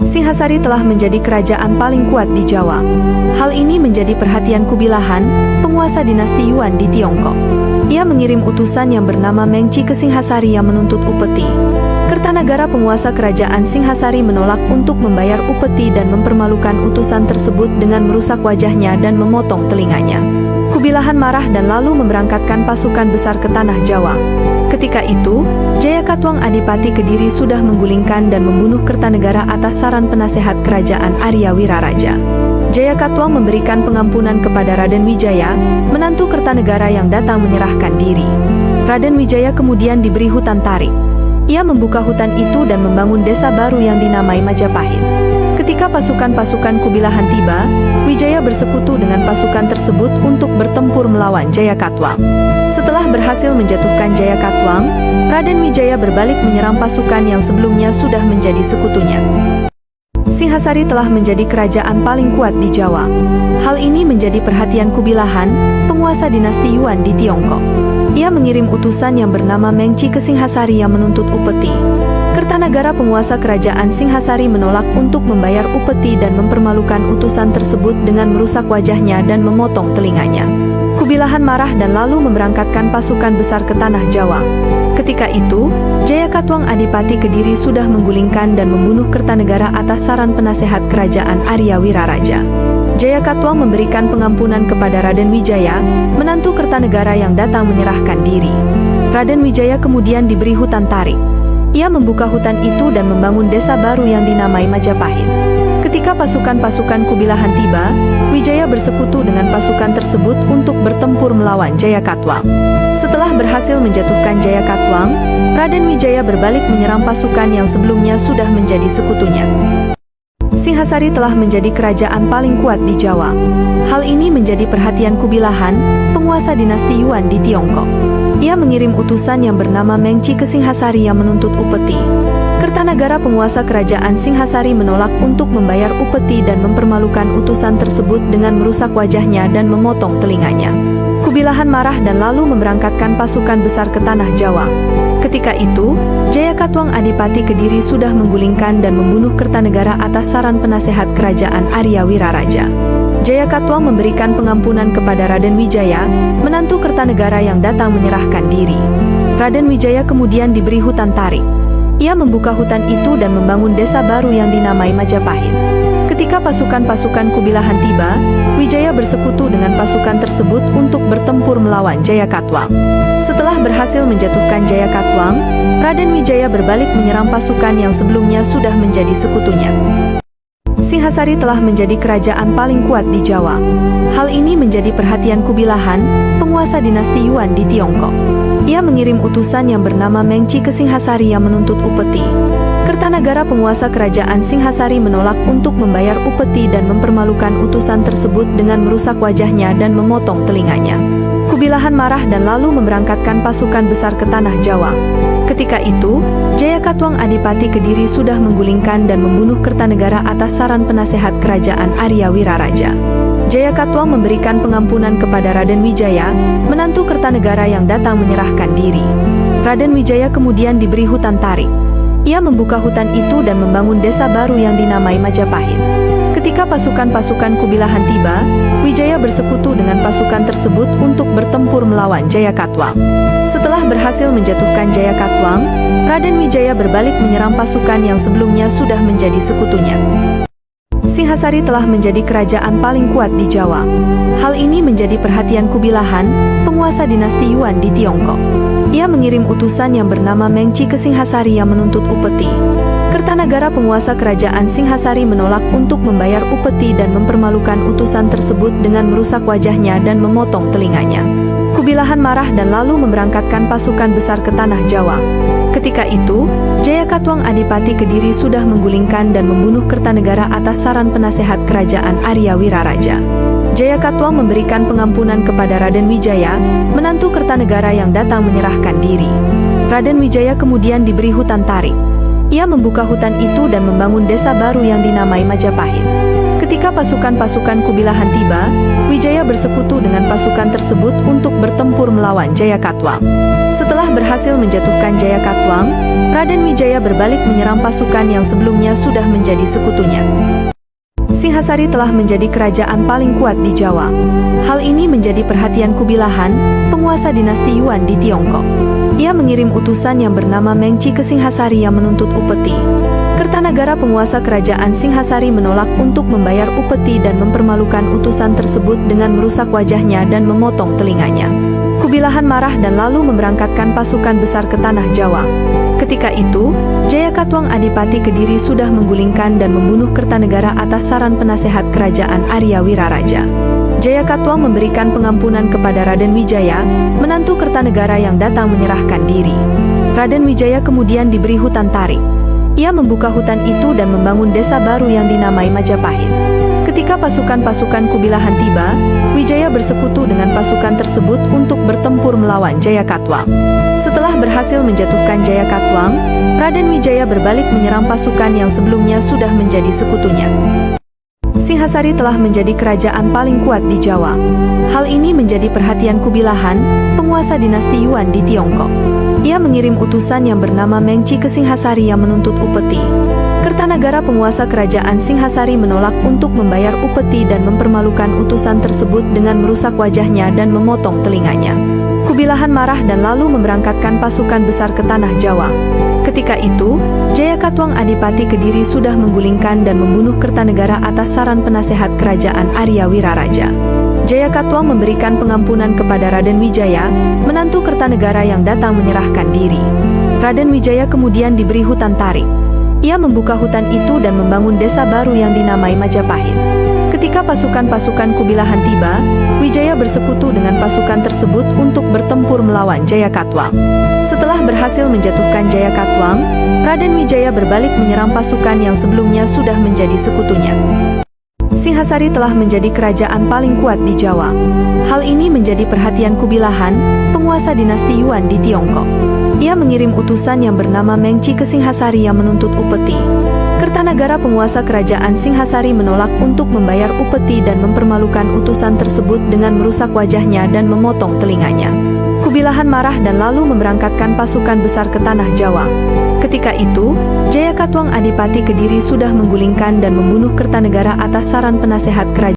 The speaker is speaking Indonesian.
Singhasari telah menjadi kerajaan paling kuat di Jawa. Hal ini menjadi perhatian Kubilahan, penguasa dinasti Yuan di Tiongkok. Ia mengirim utusan yang bernama Mengci ke Singhasari yang menuntut upeti. Kertanagara, penguasa kerajaan Singhasari, menolak untuk membayar upeti dan mempermalukan utusan tersebut dengan merusak wajahnya dan memotong telinganya. Kubilahan marah dan lalu memberangkatkan pasukan besar ke tanah Jawa. Ketika itu, Jayakatwang Adipati Kediri sudah menggulingkan dan membunuh Kertanegara atas saran penasehat kerajaan Arya Wiraraja. Jayakatwang memberikan pengampunan kepada Raden Wijaya, menantu Kertanegara yang datang menyerahkan diri. Raden Wijaya kemudian diberi hutan tarik. Ia membuka hutan itu dan membangun desa baru yang dinamai Majapahit. Ketika pasukan-pasukan Kubilahan tiba, Wijaya bersekutu dengan pasukan tersebut untuk bertempur melawan Jayakatwang. Setelah berhasil menjatuhkan Jayakatwang, Raden Wijaya berbalik menyerang pasukan yang sebelumnya sudah menjadi sekutunya. Singhasari telah menjadi kerajaan paling kuat di Jawa. Hal ini menjadi perhatian Kubilahan, penguasa dinasti Yuan di Tiongkok. Ia mengirim utusan yang bernama Mengci ke Singhasari yang menuntut upeti. Kertanagara, penguasa kerajaan Singhasari, menolak untuk membayar upeti dan mempermalukan utusan tersebut dengan merusak wajahnya dan memotong telinganya. Kubilahan marah dan lalu memberangkatkan pasukan besar ke tanah Jawa. Ketika itu, Jayakatwang Adipati Kediri sudah menggulingkan dan membunuh Kertanegara atas saran penasehat kerajaan Arya Wiraraja. Jayakatwang memberikan pengampunan kepada Raden Wijaya, menantu Kertanegara yang datang menyerahkan diri. Raden Wijaya kemudian diberi hutan tarik. Ia membuka hutan itu dan membangun desa baru yang dinamai Majapahit. Ketika pasukan-pasukan Kubilahan tiba, Wijaya bersekutu dengan pasukan tersebut untuk bertempur melawan Jayakatwang. Setelah berhasil menjatuhkan Jayakatwang, Raden Wijaya berbalik menyerang pasukan yang sebelumnya sudah menjadi sekutunya. Singhasari telah menjadi kerajaan paling kuat di Jawa. Hal ini menjadi perhatian Kubilahan, penguasa dinasti Yuan di Tiongkok. Ia mengirim utusan yang bernama Mengci ke Singhasari yang menuntut upeti. Kertanagara, penguasa kerajaan Singhasari, menolak untuk membayar upeti dan mempermalukan utusan tersebut dengan merusak wajahnya dan memotong telinganya. Kubilahan marah dan lalu memberangkatkan pasukan besar ke tanah Jawa. Ketika itu, Jayakatwang Adipati Kediri sudah menggulingkan dan membunuh Kertanegara atas saran penasehat kerajaan Arya Wiraraja. Jayakatwang memberikan pengampunan kepada Raden Wijaya, menantu Kertanegara yang datang menyerahkan diri. Raden Wijaya kemudian diberi hutan tarik. Ia membuka hutan itu dan membangun desa baru yang dinamai Majapahit. Ketika pasukan-pasukan Kubilahan tiba, Wijaya bersekutu dengan pasukan tersebut untuk bertempur melawan Jayakatwang. Setelah berhasil menjatuhkan Jayakatwang, Raden Wijaya berbalik menyerang pasukan yang sebelumnya sudah menjadi sekutunya. Singhasari telah menjadi kerajaan paling kuat di Jawa. Hal ini menjadi perhatian Kubilahan, penguasa dinasti Yuan di Tiongkok. Ia mengirim utusan yang bernama Mengci ke Singhasari yang menuntut upeti. Kertanagara, penguasa kerajaan Singhasari, menolak untuk membayar upeti dan mempermalukan utusan tersebut dengan merusak wajahnya dan memotong telinganya. Kubilahan marah dan lalu memberangkatkan pasukan besar ke tanah Jawa. Ketika itu, Jayakatwang Adipati Kediri sudah menggulingkan dan membunuh Kertanegara atas saran penasehat kerajaan Arya Wiraraja. Jayakatwang memberikan pengampunan kepada Raden Wijaya, menantu Kertanegara yang datang menyerahkan diri. Raden Wijaya kemudian diberi hutan tarik. Ia membuka hutan itu dan membangun desa baru yang dinamai Majapahit. Ketika pasukan-pasukan Kubilahan tiba, Wijaya bersekutu dengan pasukan tersebut untuk bertempur melawan Jayakatwang. Setelah berhasil menjatuhkan Jayakatwang, Raden Wijaya berbalik menyerang pasukan yang sebelumnya sudah menjadi sekutunya. Singhasari telah menjadi kerajaan paling kuat di Jawa. Hal ini menjadi perhatian Kubilahan, penguasa dinasti Yuan di Tiongkok. Ia mengirim utusan yang bernama Mengci ke Singhasari yang menuntut upeti. Kertanagara, penguasa kerajaan Singhasari, menolak untuk membayar upeti dan mempermalukan utusan tersebut dengan merusak wajahnya dan memotong telinganya. Kubilahan marah dan lalu memberangkatkan pasukan besar ke tanah Jawa. Ketika itu, Jayakatwang Adipati Kediri sudah menggulingkan dan membunuh Kertanegara atas saran penasehat kerajaan Arya Wiraraja. Jayakatwang memberikan pengampunan kepada Raden Wijaya, menantu Kertanegara yang datang menyerahkan diri. Raden Wijaya kemudian diberi hutan tarik. Ia membuka hutan itu dan membangun desa baru yang dinamai Majapahit. Ketika pasukan-pasukan Kubilahan tiba, Wijaya bersekutu dengan pasukan tersebut untuk bertempur melawan Jayakatwang. Setelah berhasil menjatuhkan Jayakatwang, Raden Wijaya berbalik menyerang pasukan yang sebelumnya sudah menjadi sekutunya. Singhasari telah menjadi kerajaan paling kuat di Jawa. Hal ini menjadi perhatian Kubilahan, penguasa dinasti Yuan di Tiongkok. Ia mengirim utusan yang bernama Mengci ke Singhasari yang menuntut upeti. Kertanagara, penguasa kerajaan Singhasari, menolak untuk membayar upeti dan mempermalukan utusan tersebut dengan merusak wajahnya dan memotong telinganya. Kubilahan marah dan lalu memberangkatkan pasukan besar ke tanah Jawa. Ketika itu, Jayakatwang Adipati Kediri sudah menggulingkan dan membunuh Kertanegara atas saran penasehat kerajaan Arya Wiraraja. Jayakatwang memberikan pengampunan kepada Raden Wijaya, menantu Kertanegara yang datang menyerahkan diri. Raden Wijaya kemudian diberi hutan tarik. Ia membuka hutan itu dan membangun desa baru yang dinamai Majapahit. Ketika pasukan-pasukan Kubilahan tiba, Wijaya bersekutu dengan pasukan tersebut untuk bertempur melawan Jayakatwang. Setelah berhasil menjatuhkan Jayakatwang, Raden Wijaya berbalik menyerang pasukan yang sebelumnya sudah menjadi sekutunya. Singhasari telah menjadi kerajaan paling kuat di Jawa. Hal ini menjadi perhatian Kubilahan, penguasa dinasti Yuan di Tiongkok. Ia mengirim utusan yang bernama Mengci ke Singhasari yang menuntut upeti. Kertanagara, penguasa kerajaan Singhasari, menolak untuk membayar upeti dan mempermalukan utusan tersebut dengan merusak wajahnya dan memotong telinganya. Kubilahan marah dan lalu memberangkatkan pasukan besar ke tanah Jawa. Ketika itu, Jayakatwang Adipati Kediri sudah menggulingkan dan membunuh Kertanegara atas saran penasehat kerajaan Arya Wiraraja. Jayakatwang memberikan pengampunan kepada Raden Wijaya, menantu Kertanegara yang datang menyerahkan diri. Raden Wijaya kemudian diberi hutan tarik. Ia membuka hutan itu dan membangun desa baru yang dinamai Majapahit. Ketika pasukan-pasukan Kubilahan tiba, Wijaya bersekutu dengan pasukan tersebut untuk bertempur melawan Jayakatwang. Setelah berhasil menjatuhkan Jayakatwang, Raden Wijaya berbalik menyerang pasukan yang sebelumnya sudah menjadi sekutunya. Singhasari telah menjadi kerajaan paling kuat di Jawa. Hal ini menjadi perhatian Kubilahan, penguasa dinasti Yuan di Tiongkok. Ia mengirim utusan yang bernama Mengci ke Singhasari yang menuntut upeti. Kertanagara, penguasa kerajaan Singhasari, menolak untuk membayar upeti dan mempermalukan utusan tersebut dengan merusak wajahnya dan memotong telinganya. Kubilahan marah dan lalu memberangkatkan pasukan besar ke tanah Jawa. Ketika itu, Jayakatwang Adipati Kediri sudah menggulingkan dan membunuh Kertanegara atas saran penasehat kerajaan